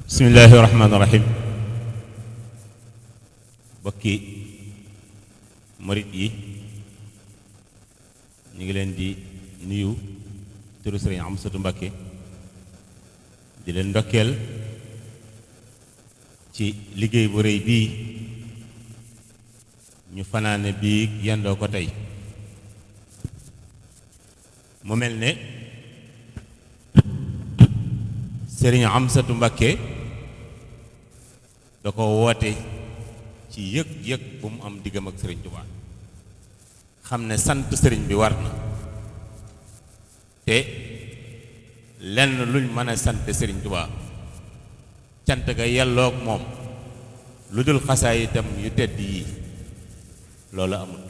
bismillaahi rahmaani rahiim bokki murit yi ñu ngi leen di nuyu turu Sëriñ Amsatu Mbakke di leen ndokkeel ci liggéey bu rëy bii ñu fanaane bii yendoo ko tey mu mel ne Sëriñ Amsatu Mbakke da ko woote ci yëg-yëg bu mu am diggam ak Sëriñ Tuubaa xam ne sant sëriñ bi war na te lenn luñ mën a sant Sëriñ Tuubaa cant ga yelloog moom lu dul xasaay itam yu tedd yii loolu amut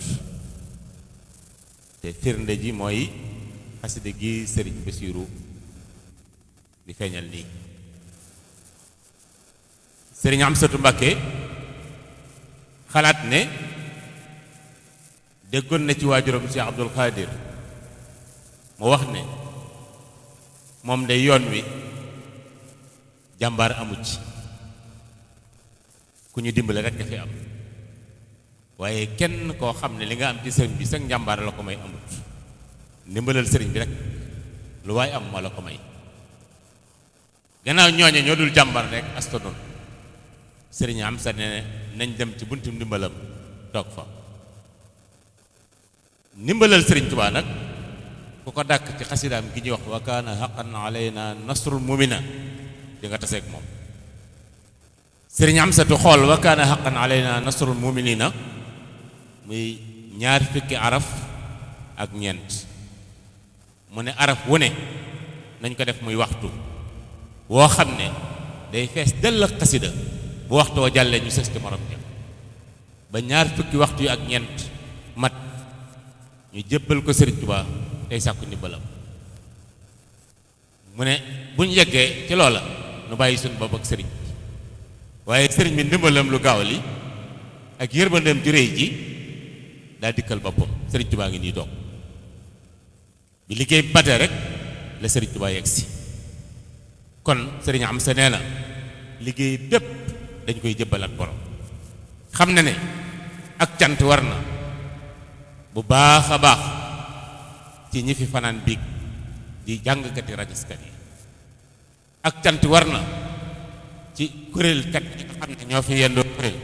te firnde ji mooy xasida gi Sëriñ Basiiru di feeñal nii Sëriñ Amsatu Mbakke xalaat ne déggoon na ci waajuram Cheikh Abdul Xaadir mu wax ne moom de yoon wi jàmbaar amu ci ku ñu dimbale rekk fi am waaye kenn koo xam ne li nga am ci sëriñ bi sax njàmbaar la ko may amut ndimbalal sëriñ bi rek lu waaye am moo la ko may gannaaw ñooñe ñoo dul jàmbar rek astonoon sëriñ Amsa ne nañ dem ci buntu ndimbalam toog fa ndimbalal sëriñ Tuubaa nag ku ko dàkk ci xasidaam gi ñuy wax wa kaana haqqan alayna nasrul mu'mina di nga taseeg moom sëriñ Amsatu xool wa kaana haqqan alayna nasrul mu'minina muy ñaar fukki araf ak ñeent mu ne araf wu ne nañ ko def muy waxtu woo xam ne day fees dell ak xasida bu waxtu wa jàllee ñu sës ci morom ja ba ñaar fukki waxtu yu ak ñeent mat ñu jébbal ko Sëriñ Tuubaa tey sàkku ndimbalam mu ne bu ñu yeggee ci loola nu bàyyi suñu bopp ak sëriñ bi waaye sëriñ bi ndimbalam lu gaaw li ak yërmandeem ju réy ji daa dikkal boppam Sëriñ Tuubaa ngi nii toog bi liggéey bate rek la Sëriñ Tuubaa yegg si kon Sëriñ Amsa nee na liggéey bépp dañ koy jëbbalaat borom xam na ne ak cant war na bu baax a baax ci ñi fi fanaan biig di jàngkati rajiskat yi ak cant war na ci kuréelkat yi nga xam ne ñoo fi yendoo kuréel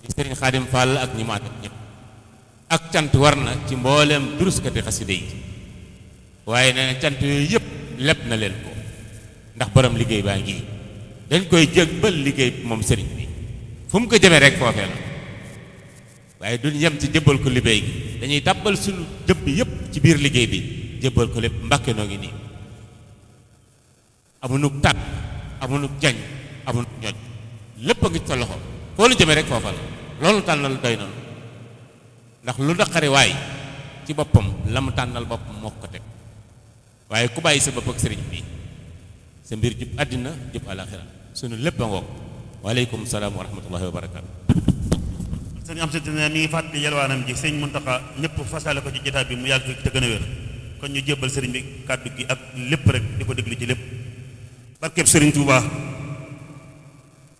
ci Sëriñ Xaadim Fall ak ñi maat ak ñëpp ak cant war na ci mbooleem duruskati xasida yi waaye nee na cant yooyu yëpp leb na leen ko ndax borom liggéey baa ngi dañ koy jébbal liggéey moom sëriñ bi fu mu ko jëmee rek foofee la waaye duñ yem ci jébbal ko liggéey gi dañuy tàbbal suñu jëbb yëpp ci biir liggéey bi jébbal ko lépp Mbàkke noo ngi nii amunug tàtt amunug jañ amunug ñoñ lépp a ngi ci sa loxo foo lu jëmee rek foofa la loolu tànnal doy na ndax lu naqari waay ci boppam la mu tànnal boppam moo ko teg waaye ku bàyyi sa bopp ak sëriñ bi sa mbir jub àddina jub àlaxira sunu lépp a ngoog waaleykum salaam wa rahmatullahi wa barakaatu. sëñ Amsatu ne mi ngi fàttali yalwaanam ji sëñ Muntaxa ñëpp fasale ko ci jotaay bi mu yàgg fi te gën a wér kon ñu jébbal sëriñ bi kàddu gi ak lépp rek di ko déglu ci lépp barkeb sëriñ Tuuba.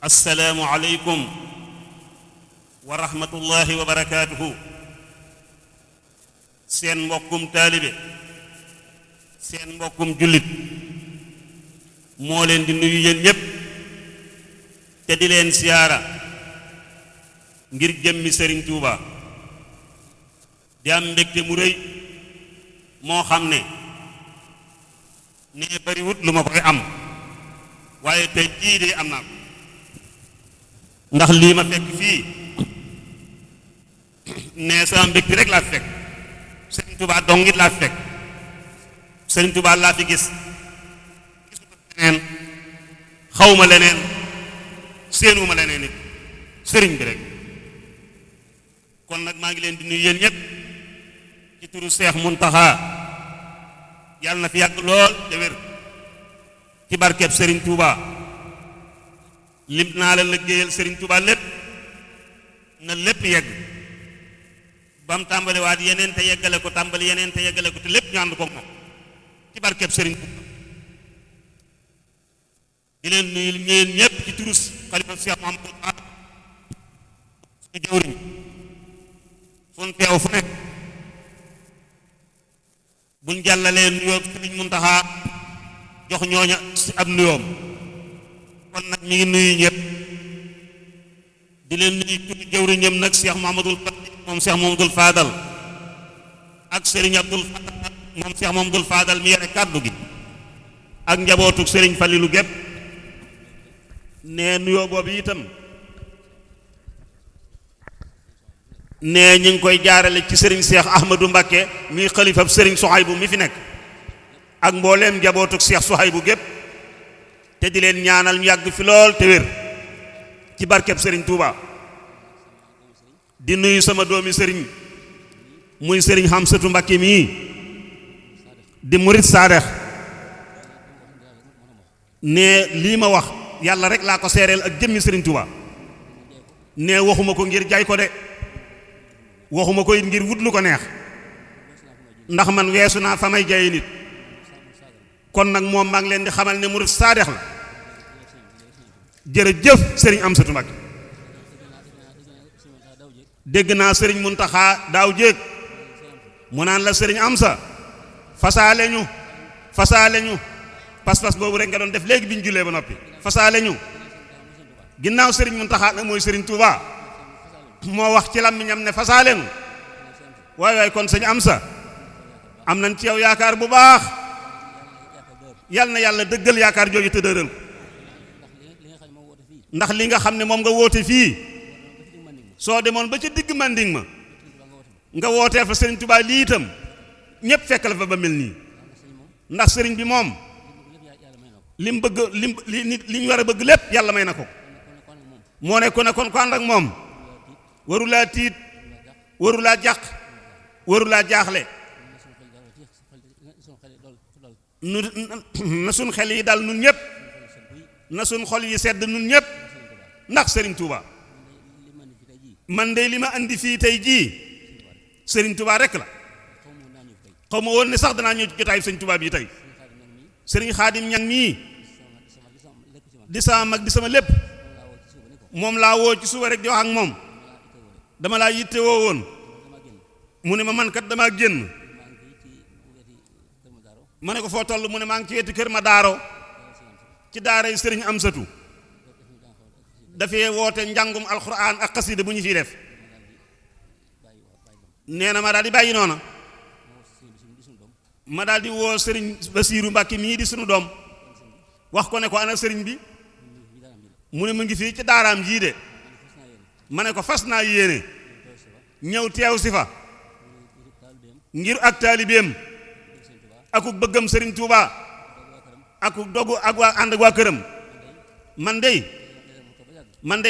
assalaamu aleykum wa rahmatullahi wa barakaatuhu. seen mbokkum taalibe seen mbokkum jullit moo leen di nuyu yéen ñépp te di leen siyaara ngir jëmmi Sëriñ Tuuba di am mbégte mu rëy moo xam ne nee bariwut lu ma koy am waaye tey jii de am naa ko ndax lii ma fekk fii nee sama mbégte rek laa fi fekk Sëriñ Tuuba dongit laa fi fekk Sëriñ Tuuba laa fi gis leneen xawma leneen séenuma leneen nit sëriñ bi rek kon nag maa ngi leen di nuyu yéen ñëpp ci turu Seex Muntaxa yàlla na fi yàgg lool te wér ci barkeb Sëriñ Tuuba lim naa la liggéeyal Sëriñ Tuuba lépp na lépp yegg ba mu tàmbali waat yeneen te yeggale ko tàmbali yeneen te yeggale ko te lépp ñu ànd ko moom ci barkeb Sëriñ Tuuba di leen nuyu ñeen ñëpp ci turus xalifa Cheikh Mouhamadou Fadal suñu jëwriñ fun teew fu nekk buñ jàllalee nuyoo Sëriñ Muntaxa jox ñooña si ab nuyoom kon nag mi ngi nuyu ñëpp di leen nuyu ci jëwriñam nag Cheikh Mouhamadoul Fadal moom Cheikh Mouhamadoul Fadal ak Serigne Abdoul Fadal moom Cheikh Mouhamadoul Fadal mi yore kàddu gi ak njabootuk Serigne Falilou gépp nee nuyoo boobu itam nee ñu ngi koy jaarale ci Serigne Cheikh Ahmadou Mbacké mi xalifab Serigne Souhaïbou mi fi nekk ak mbooleem njabootuk Cheikh Souhaïbou gépp te di leen ñaanal ñu yàgg fi lool te wér ci barkeb Serigne Touba di nuyu sama doomi Serigne muy Serigne Hamsatou Mbacké mii di murit saadex ne lii ma wax yàlla rek laa ko seereel ak jëmmi Serigne Touba ne waxuma ko ngir jaay ko de waxuma ko it ngir wut lu ko neex ndax man weesu naa fa may jaay nit kon nag moom maa ngi leen di xamal ne murit saadex la jërëjëf Serigne Hamsatou Mbacké dégg naa Serigne Muntaxa daaw jéeg mu naan la Serigne Amsa fasaale ñu pas-pas boobu rek nga doon def léegi bi ñu jullee ba noppi fasaale ñu ginnaaw Serigne Muntaxa nag mooy Serigne Touba moo wax ci làmmiñam ne fasaale ñu waay kon sëñ Amsa am nañ ci yow yaakaar bu baax yal na yàlla dëggal yaakaar jooju te dëral ndax li nga xam ne moom nga woote fii soo demoon ba ca digg manding ma nga wootee fa Serigne Touba lii itam ñëpp fekk la fa ba mel nii ndax Serigne bi moom lim bëgg li ñu war a bëgg lépp yàlla may na ko moo ne ko ne kon ko ànd ak moom warulaa tiit warulaa jàq warulaa jaaxle na suñ xel yi dal nun ñëpp na suñ xol yi sedd nun ñëpp ndax Serigne Touba man de li ma andi fii tey jii Serigne Touba rek la xaw ma woon ne sax danaa ñëw jotaayu Serigne Touba bii tey Serigne Khadim Ñang mii di sama mag di sama lépp moom laa woo ci suba rek di wax ak moom dama laa yitte woo woon mu ne ma man kat damaa génn ma ne ko foo toll mu ne maa ngi ci wetu kër ma daaro ci daara yi Serigne Amsatou dafee woote njàngum alxuraan ak xasida bu ñu fiy def nee na ma daal di bàyyi noona ma daal di woo Serigne Bassirou Mbacké mii di sunu doom wax ko ne ko ana Serigne bi mu ne mu ngi fii ci daaraam jii de ma ne ko fas naa yéene ñëw teew si fa ngir ak taalibeem akuk bëggam Serigne Touba akuk dogu ak waa ànd ak waa këram man dey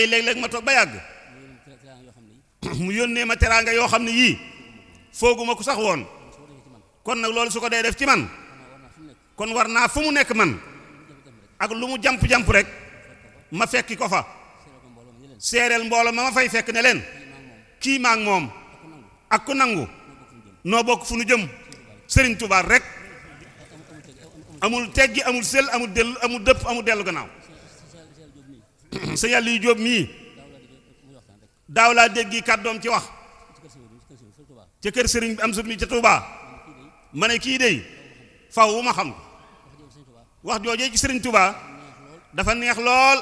léeg-léeg ma toog ba yàgg mu yónnee ma teraanga yoo xam ne yii fooguma ko sax woon kon nag loolu su ko dee def ci man kon war naa fu mu nekk man ak lu mu jamp rek ma fekki ko fa seereel mbooloo ma fay fekk ne leen kii maa ngi moom ak ku nangu noo bokk fu nu jëm Serigne Touba rek amul teggi amul sel amul dellu amul dëpp amul dellu gannaaw sa yàlla yu jóob mii daaw laa déggi kàddoom ci wax ca kër Serigne bi am sut mi ca Touba ma ne kii dey faw wu ma xam wax joojee ci Serigne Touba dafa neex lool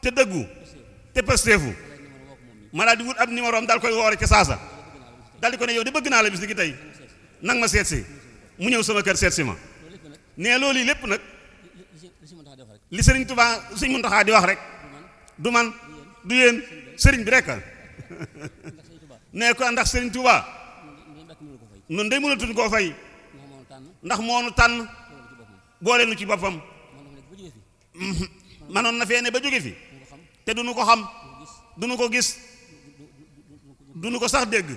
te dëggu te pasteefu ma daal di wut ab numéro am daal koy woore ca saasa daal di ko ne yow de bëgg naa la bis ni ki tey nang ma seet si mu ñëw sama kër seet si ma nee loolu yi lépp nag li Serigne Touba Serigne Mountakha di wax rek du man du yéen Serigne bi rek nee ko ndax Serigne Touba nun day mënatuñ koo fay ndax moonu tànn boole nu ci boppam manoon na fee ne ba jóge fi te duñu ko xam duñu ko gis duñu ko sax dégg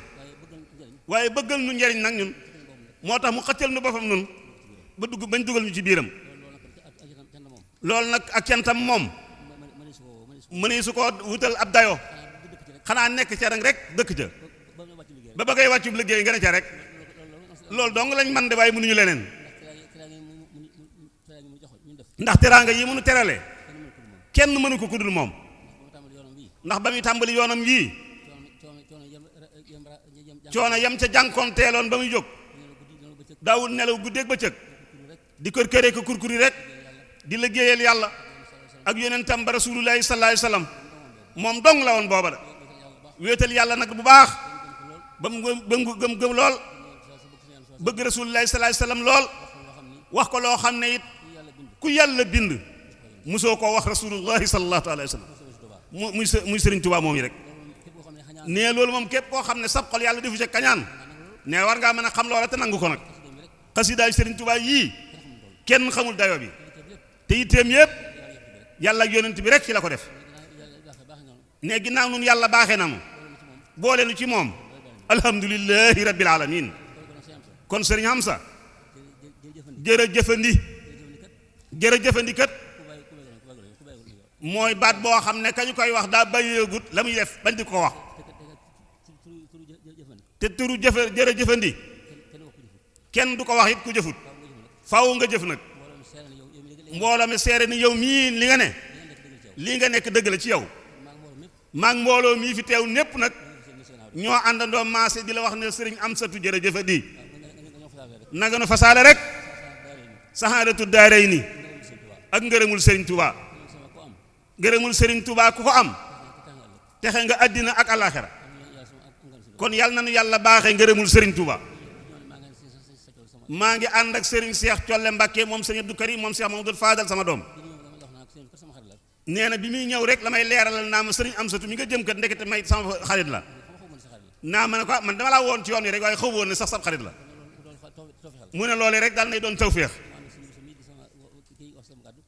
waaye bëggal nu njariñ nag ñun moo tax mu xëccal nu boppam nun ba bañ dugal ñu ci biiram loolu nag ak cantam moom mënee su ko wutal ab dayo xanaa nekk ca rek dëkk ca ba ba ngay wàccub liggéey nga ne ca rek loolu dong lañ man de waaye mënuñu leneen ndax teraanga yi mënu terale kenn mënu ko kudul moom ndax ba muy tàmbali yoonam yii coono yam ca jànkoonteeloon ba muy jóg daawul nelaw guddeeg bëccëg di kër këree ko kurkuri rek di liggéeyal yàlla ak yonentam ba rasulullahi sallallahu alayhi wasallam moom dong la woon booba da wéetal yàlla nag bu baax ba mu gëm lool bëgg rasulullahi sallallahu alayhi wasallam lool wax ko loo xam ne it ku yàlla bind musoo koo wax rasulullahi sallallahu alayhi wasallam muy Sëriñ Tuubaa moom yi rek nee loolu moom képp koo xam ne sab xol yàlla defu ca kañaan ne war ngaa mën a xam loola te nangu ko nag xasidaay Sëriñ Tuubaa yii kenn xamul dayo bi te itteem yépp yàlla ak yonent bi rek ci la ko def ne ginnaaw nun yàlla baaxee na mu boole nu ci moom alhamdulillahi rabbil alamin kon Sëriñ Hamza jërëjëfandi kat mooy baat boo xam ne kañu koy wax daa bàyyeegut la muy def bañ di ko wax te turu jërëjëfandi kenn du ko wax it ku jëfut faaw nga jëf nag mbooloo mi seere ni yow mii li nga ne lii nga nekk dëgg la ci yow maag mbooloo mii fi teew népp nag ñoo àndandoo maase di la wax ne Sëriñ Amsatu jërëjëfandi nanga nu fasaale rek saxaadatu daarayni ak ngërëmul Sëriñ Tuubaa ngërëmul Sëriñ Tuubaa ku ko am texe nga àddina ak àllaaxira kon yàlla na nu yàlla baaxee ngërëmul Sëriñ Tuubaa maa ngi ànd ak Sëriñ Seex Colle Mbàkke moom Sëriñ Abdou Karim moom Seex Mamadou Fadal sama doom nee na bi muy ñëw rek la may leeralal naa ma Sëriñ Amsatu mi nga jëm kat ndekete may sama xarit la naa ma ne ko man dama laa woon ci yoon wi rek waaye xaw woon ne sax sab xarit la mu ne loolee rek daal nay doon tawféex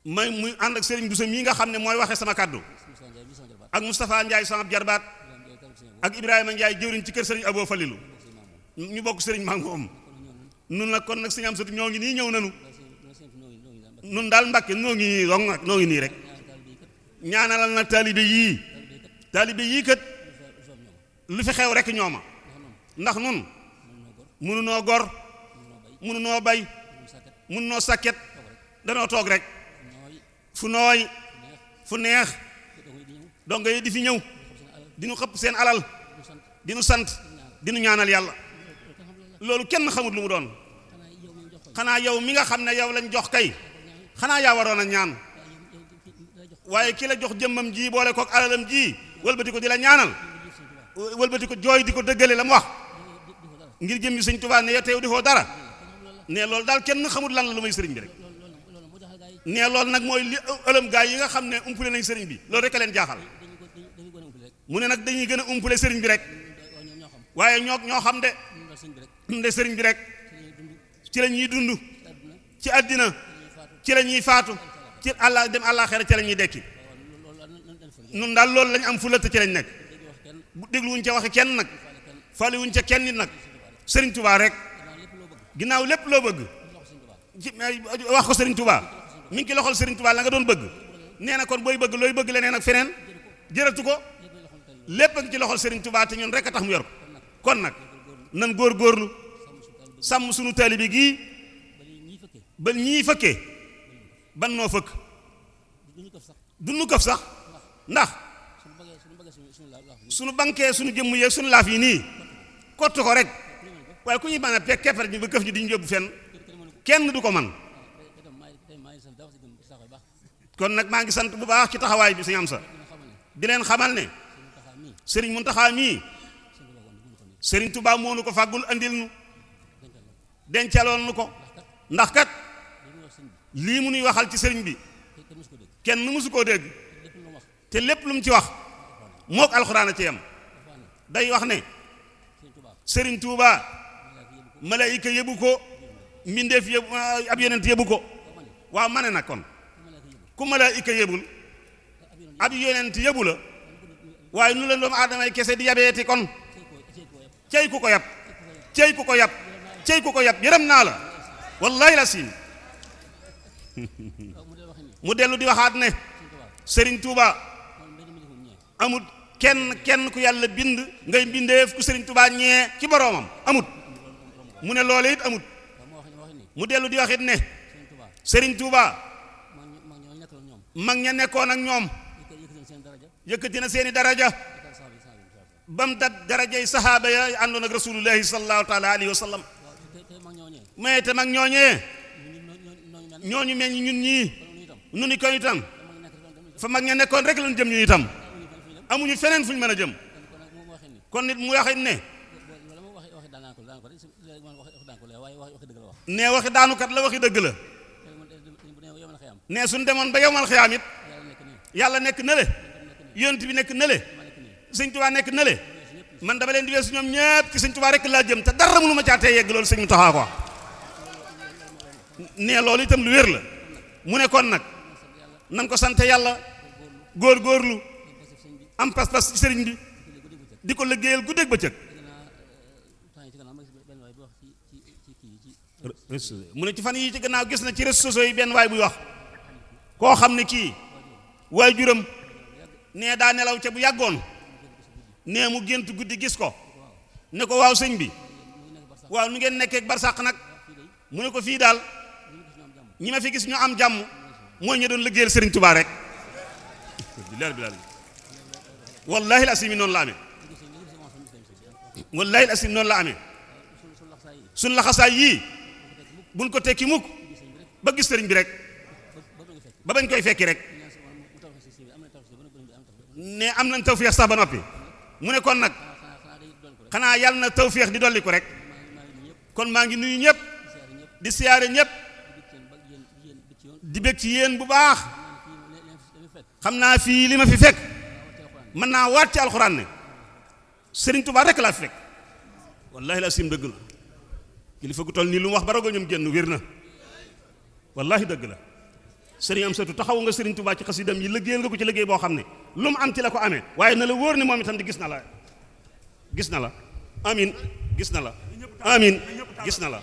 may muy ànd ak Sëriñ Bousso mii nga xam ne mooy waxe sama kàddu ak Moustapha Ndiaye sama jarbaat ak Ibrahima Ndiaye jëwriñ ci kër Sëriñ Abo Falilu ñu bokk Sëriñ maa moom nun nag kon nag Sëriñ Amsatu ñoo ngi nii ñëw nanu nun daal Mbàkke noo ngi nii rong nag noo ngi nii rek ñaanalal nag taalibe yii kat lu fi xew rek ñooma ndax nun mënunoo gor mënunoo bay mënunoo sàkket danoo toog rek fu nooy fu neex donga yi di fi ñëw dinu xëpp seen alal dinu sant dinu ñaanal yàlla loolu kenn xamut lu mu doon xanaa yow mi nga xam ne yow lañ jox kay xanaa yaa waroon a ñaan waaye ki la jox jëmmam ji boole kook alalam ji wëlbati ko di la ñaanal wëlbati ko jooy di ko dëggale la mu wax ngir jëmmi Sëriñ Tuubaa ne yow teew defoo dara ne loolu daal kenn xamut lan la lu may sëriñ bi rek ne loolu nag mooy li ëlëm gaay yi nga xam ne umpule nañ sëriñ bi loolu rek a leen jaaxal mu ne nag dañuy gën a umpule sëriñ bi rek waaye ñoo xam de sëriñ bi rek ci la ñuy dund ci àddina ci la ñuy faatu ci àlla dem àllaaxira ci la ñuy dekki nun daal loolu lañ am fulata ci lañ nekk bu dégluwuñ ca waxe kenn nag faliwuñ ca kenn nit nag Sëriñ Tuubaa rek ginnaaw lépp loo bëgg wax ko Sëriñ Tuubaa mi ngi ci loxol Sëriñ Tuubaa la nga doon bëgg nee na kon booy bëgg looy bëgg leneen ak feneen jëratu ko lépp ak ci loxol Sëriñ Tuubaa te ñun rek a tax mu yor ko kon nag nan góorgóorlu sàmm sunu taalibe gii ba ñii fëkkee ban noo fëkk du nu këf sax ndax sunu bankee sunu jëmm yeeg sunu laaf yi nii kott ko rek waaye ku ñuy mën a pek keppar ñu ba këf ñu di ñu yóbbu fenn kenn du ko man kon nag maa ngi sant bu baax ci taxawaay bi Sëriñ Amsa di leen xamal ne Sëriñ Muntaxa mii Sëriñ Tuubaa moo nu ko fàggul andil nu dencaloon nu ko ndax kat lii mu nuy waxal ci sëriñ bi kenn mësu koo dégg te lépp lu mu ci wax mook alxuraan a ci yam day wax ne Sëriñ Tuubaa malaayika yëbu ko mbindeef yëbu ab yonent yëbu ko waaw ma ne nag kon ku malaayika yëbul ab yonent yëbu la waaye nu leen doomu aadamay kese di yabeeti kon cey ku ko yab cey ku ko yab cey ku ko yab yërëm naa la wallahi la siin mu dellu di waxaat ne Sëriñ Tuubaa amut kenn ku yàlla bind ngay bindeef ku Sëriñ Tuubaa ñee ci boroomam amut mu ne loole it amut mu dellu di waxit ne Sëriñ Tuubaa mag ña nekkoon ak ñoom yëkkati na seeni daraja bam dat darajay sahaaba ya àndoon ak rasulullahi sallallahu taala alayhi wa sallam mais te mag ñooñee ñooñu mel ni ñun ñii nu ni ko itam fa mag ña nekkoon rek lañ jëm ñu itam amuñu feneen fuñ mën a jëm kon nit mu waxit ne ne waxi daanukat la waxi dëgg la ne suñ demoon ba yowmal xiyaam it yàlla nekk na le yonent bi nekk na le sëñ Tuubaa nekk na le man dama leen di weesu ñoom ñëpp ci sëñ Tuubaa rek laa jëm te dara mënu ma caatee yegg loolu sëñ mu taxaa ko ne loolu itam lu wér la mu ne kon nag nan ko sant yàlla góorgóorlu am pas-pas ci sëriñ bi di ko liggéeyal guddeeg bëccëg mu ne ci fan yi ci gannaaw gis na ci réseaux sociaux yi benn waay buy wax koo xam ne kii waajuram nee daa nelaw ca bu yàggoon nee mu gént guddi gis ko ne ko waaw sëñ bi waaw nu ngeen nekkee barsàq nag mu ne ko fii daal ñi ma fi gis ñu am jàmm mooy ñu doon liggéeyal Sëriñ Tuubaa rek wallahi al asim noonu la amee wallahi al asim noonu la amee suñ laxasaay yii buñ ko tekki mukk ba gis sëriñ bi rek ba bañ koy fekki rek ne am nañ tawféex sax ba noppi mu ne kon nag xanaa yàlla na tawféex di dolli ko rek kon maa ngi nuyu ñëpp di siyaare ñëpp di bég ci yéen bu baax xam naa fii li ma fi fekk mën naa waat ci alxuraan ne Sëriñ Tuubaa rek laa fi fekk wallahi la sim dëgg la kilifa gu toll nii lu mu wax ba rago ñoom génn wér na wallahi dëgg la sëriñ am satu taxaw nga Sëriñ Tuubaa ci xasidam yi liggéeyal nga ko ci liggéey boo xam ne lu mu am ci la ko amee waaye na la wóor ne moom itam di gis na la amin gis na la amin gis na la